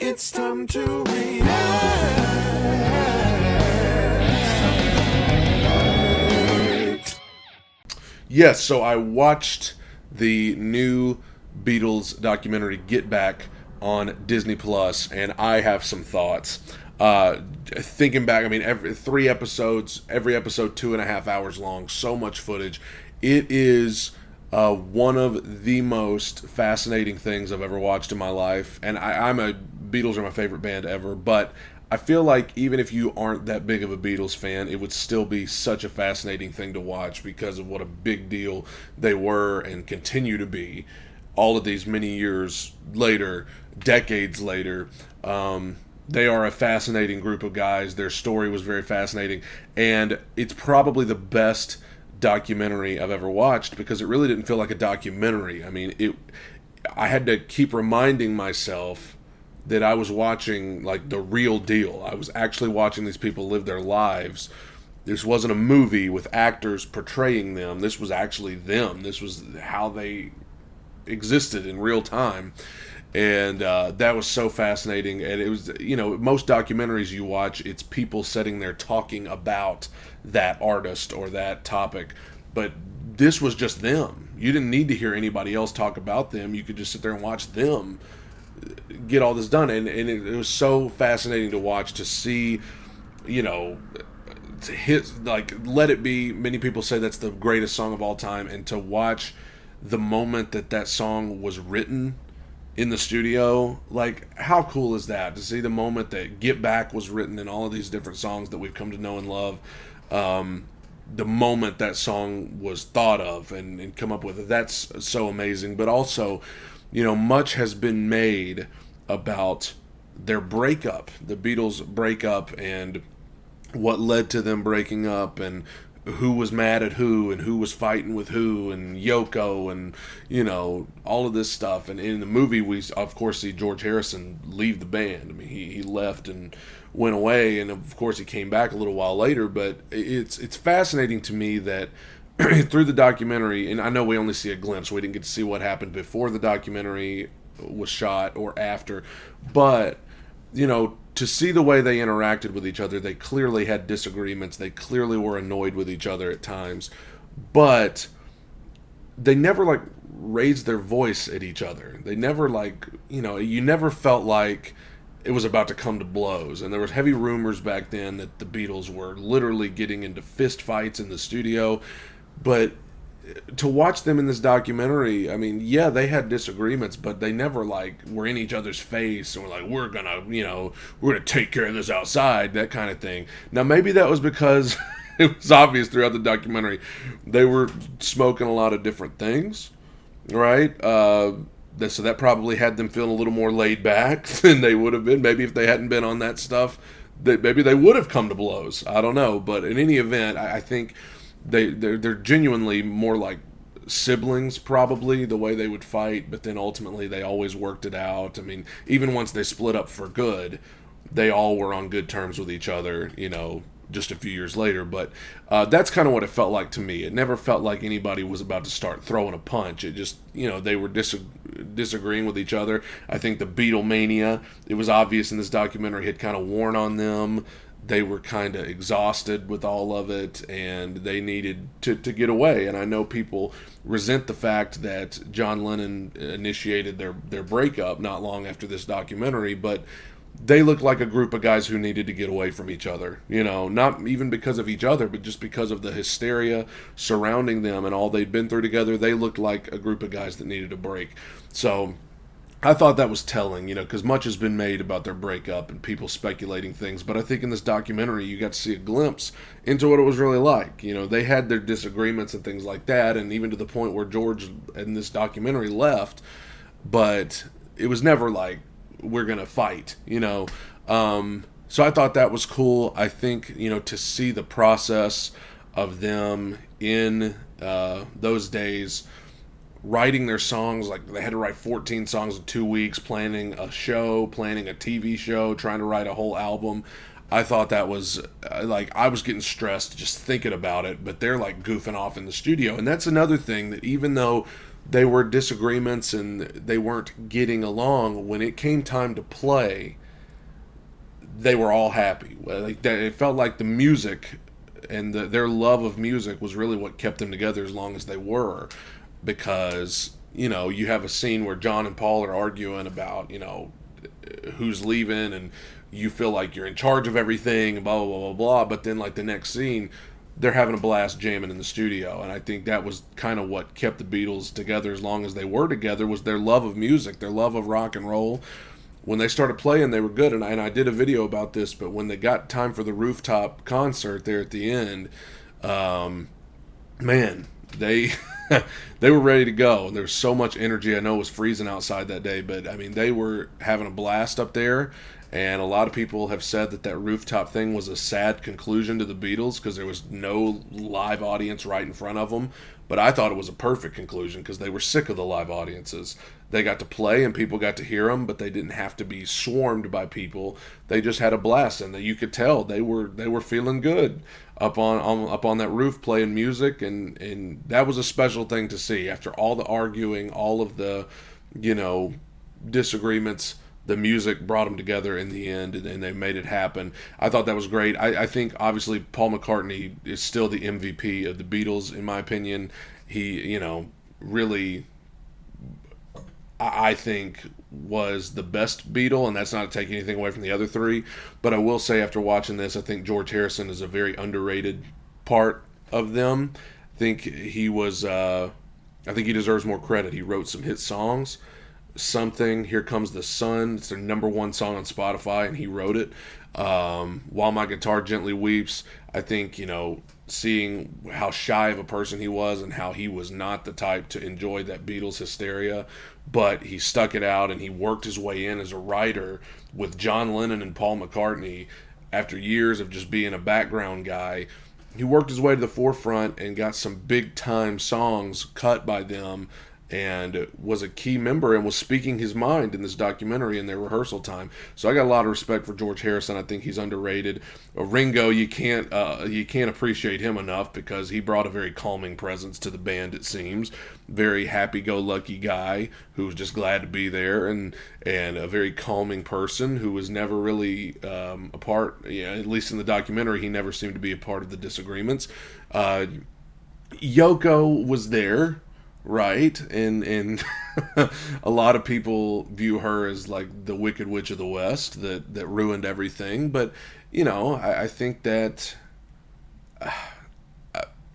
It's time to react. Yes, so I watched the new Beatles documentary Get Back on Disney Plus, and I have some thoughts. Thinking back, I mean, every 3 episodes, every episode 2.5 hours long, so much footage. It is one of the most fascinating things I've ever watched in my life, and Beatles are my favorite band ever, but I feel like even if you aren't that big of a Beatles fan, it would still be such a fascinating thing to watch because of what a big deal they were and continue to be all of these many years later, decades later. They are a fascinating group of guys. Their story was very fascinating, and it's probably the best documentary I've ever watched because it really didn't feel like a documentary. I mean, I had to keep reminding myself that I was watching like the real deal. I was actually watching these people live their lives. This wasn't a movie with actors portraying them. This was actually them. This was how they existed in real time. And that was so fascinating. And it was, most documentaries you watch, it's people sitting there talking about that artist or that topic. But this was just them. You didn't need to hear anybody else talk about them. You could just sit there and watch them get all this done. And it was so fascinating to watch, to see, to hit, like, Let It Be. Many people say that's the greatest song of all time. And to watch the moment that song was written in the studio, like, how cool is that? To see the moment that Get Back was written in all of these different songs that we've come to know and love. The moment that song was thought of and come up with it, that's so amazing. But also, much has been made about their breakup, the Beatles breakup, and what led to them breaking up, and who was mad at who, and who was fighting with who, and Yoko, and all of this stuff. And in the movie, we of course see George Harrison leave the band. I mean, he left and went away, and of course he came back a little while later. But it's fascinating to me that through the documentary, and I know we only see a glimpse, we didn't get to see what happened before the documentary was shot or after, but to see the way they interacted with each other, they clearly had disagreements, they clearly were annoyed with each other at times, but they never raised their voice at each other. They never you never felt like it was about to come to blows. And there was heavy rumors back then that the Beatles were literally getting into fist fights in the studio. But to watch them in this documentary, I mean, yeah, they had disagreements, but they never were in each other's face and were like, we're gonna take care of this outside, that kind of thing. Now, maybe that was because it was obvious throughout the documentary they were smoking a lot of different things, right? So that probably had them feeling a little more laid back than they would have been. Maybe if they hadn't been on that stuff, maybe they would have come to blows. I don't know. But in any event, I think they're genuinely more like siblings, probably, the way they would fight. But then ultimately they always worked it out. I mean, even once they split up for good, they all were on good terms with each other, just a few years later. But that's kind of what it felt like to me. It never felt like anybody was about to start throwing a punch. It just, they were disagreeing with each other. I think the Beatlemania, it was obvious in this documentary, had kind of worn on them. They were kind of exhausted with all of it, and they needed to get away. And I know people resent the fact that John Lennon initiated their breakup not long after this documentary, but they looked like a group of guys who needed to get away from each other, not even because of each other, but just because of the hysteria surrounding them and all they'd been through together. They looked like a group of guys that needed a break. So I thought that was telling, because much has been made about their breakup and people speculating things, but I think in this documentary you got to see a glimpse into what it was really like. They had their disagreements and things like that, and even to the point where George in this documentary left, but it was never like, we're gonna fight, so I thought that was cool. I think, to see the process of them in those days writing their songs, like they had to write 14 songs in 2 weeks, planning a TV show, trying to write a whole album. I thought that was I was getting stressed just thinking about it, but they're goofing off in the studio. And that's another thing, that even though they were disagreements and they weren't getting along. When it came time to play, they were all happy. Like it felt like the music and their love of music was really what kept them together as long as they were, because you have a scene where John and Paul are arguing about who's leaving, and you feel like you're in charge of everything, blah blah blah blah blah. But then like the next scene, they're having a blast jamming in the studio, and I think that was kind of what kept the Beatles together as long as they were together, was their love of music, their love of rock and roll. When they started playing, they were good, and I did a video about this. But when they got time for the rooftop concert there at the end, man, they they were ready to go. There was so much energy. I know it was freezing outside that day, but I mean they were having a blast up there. And a lot of people have said that rooftop thing was a sad conclusion to the Beatles because there was no live audience right in front of them. But I thought it was a perfect conclusion because they were sick of the live audiences. They got to play and people got to hear them, but they didn't have to be swarmed by people. They just had a blast, and you could tell they were feeling good up on that roof playing music, and that was a special thing to see after all the arguing, all of the disagreements. The music brought them together in the end, and they made it happen. I thought that was great. I think, obviously, Paul McCartney is still the MVP of the Beatles, in my opinion. He, really, I think, was the best Beatle, and that's not to take anything away from the other three. But I will say, after watching this, I think George Harrison is a very underrated part of them. I think he was, I think he deserves more credit. He wrote some hit songs. Something, Here Comes the Sun, it's their number one song on Spotify, and he wrote it. While My Guitar Gently Weeps, I think, seeing how shy of a person he was and how he was not the type to enjoy that Beatles hysteria, but he stuck it out and he worked his way in as a writer with John Lennon and Paul McCartney after years of just being a background guy. He worked his way to the forefront and got some big time songs cut by them, and was a key member and was speaking his mind in this documentary in their rehearsal time. So I got a lot of respect for George Harrison. I think he's underrated. Ringo, you can't appreciate him enough because he brought a very calming presence to the band, it seems. Very happy-go-lucky guy who was just glad to be there, and a very calming person who was never really a part, at least in the documentary, he never seemed to be a part of the disagreements. Yoko was there, right, and a lot of people view her as like the Wicked Witch of the West that ruined everything. But I think that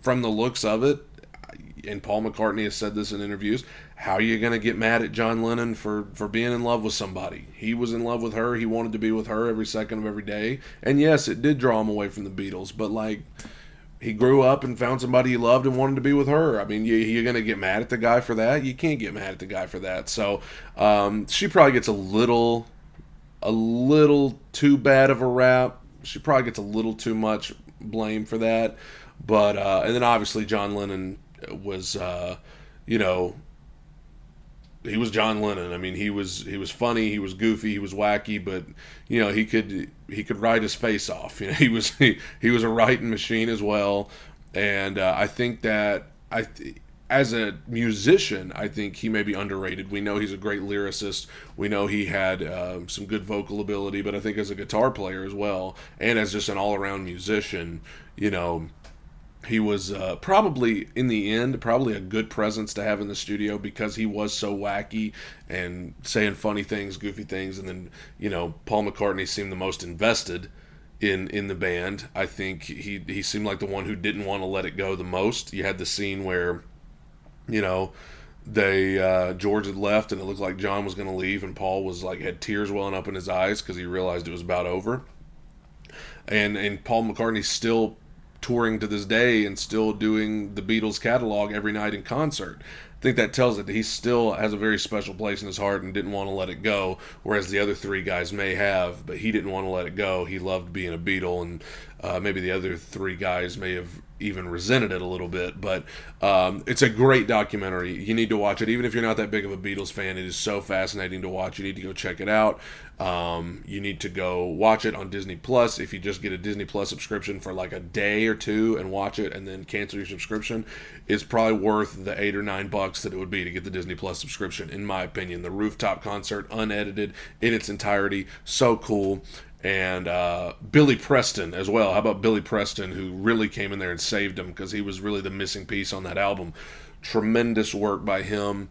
from the looks of it, and Paul McCartney has said this in interviews, how are you going to get mad at John Lennon for being in love with somebody? He was in love with her. He wanted to be with her every second of every day. And yes, it did draw him away from the Beatles, but like, he grew up and found somebody he loved and wanted to be with her. I mean, you're going to get mad at the guy for that? You can't get mad at the guy for that. So she probably gets a little too bad of a rap. She probably gets a little too much blame for that. But and then obviously John Lennon was, he was John Lennon. I mean, he was funny, he was goofy, he was wacky, but he could write his face off. He was a writing machine as well. And I think that as a musician, I think he may be underrated. We know he's a great lyricist. We know he had some good vocal ability, but I think as a guitar player as well, and as just an all-around musician, he was probably, in the end, probably a good presence to have in the studio because he was so wacky and saying funny things, goofy things. And then, Paul McCartney seemed the most invested in the band. I think he seemed like the one who didn't want to let it go the most. You had the scene where, George had left and it looked like John was going to leave, and Paul was like, had tears welling up in his eyes because he realized it was about over. And Paul McCartney's still touring to this day and still doing the Beatles catalog every night in concert. I think that tells it that he still has a very special place in his heart and didn't want to let it go, whereas the other three guys may have, but he didn't want to let it go. He loved being a Beatle, and maybe the other three guys may have even resented it a little bit. But it's a great documentary. You need to watch it. Even if you're not that big of a Beatles fan, it is so fascinating to watch. You need to go check it out. You need to go watch it on Disney Plus. If you just get a Disney Plus subscription for like a day or two and watch it and then cancel your subscription, it's probably worth the $8 or $9 $10 that it would be to get the Disney Plus subscription, in my opinion. The rooftop concert, unedited in its entirety, so cool. And Billy Preston as well. How about Billy Preston, who really came in there and saved him because he was really the missing piece on that album. Tremendous work by him.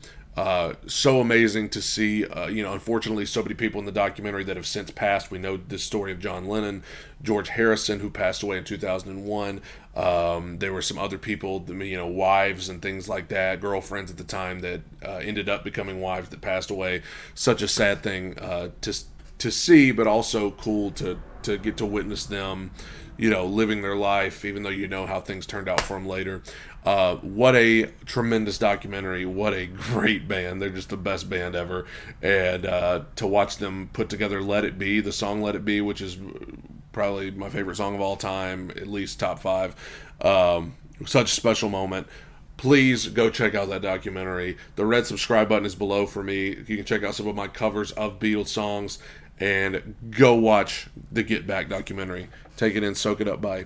So amazing to see, unfortunately, so many people in the documentary that have since passed. We know the story of John Lennon, George Harrison, who passed away in 2001. There were some other people, wives and things like that, girlfriends at the time that ended up becoming wives that passed away. Such a sad thing to see, but also cool to get to witness them, living their life, even though how things turned out for them later. What a tremendous documentary. What a great band. They're just the best band ever. And to watch them put together Let It Be, the song Let It Be, which is probably my favorite song of all time, at least top 5. Such a special moment. Please go check out that documentary. The red subscribe button is below for me. You can check out some of my covers of Beatles songs. And go watch the Get Back documentary. Take it in, soak it up, bye.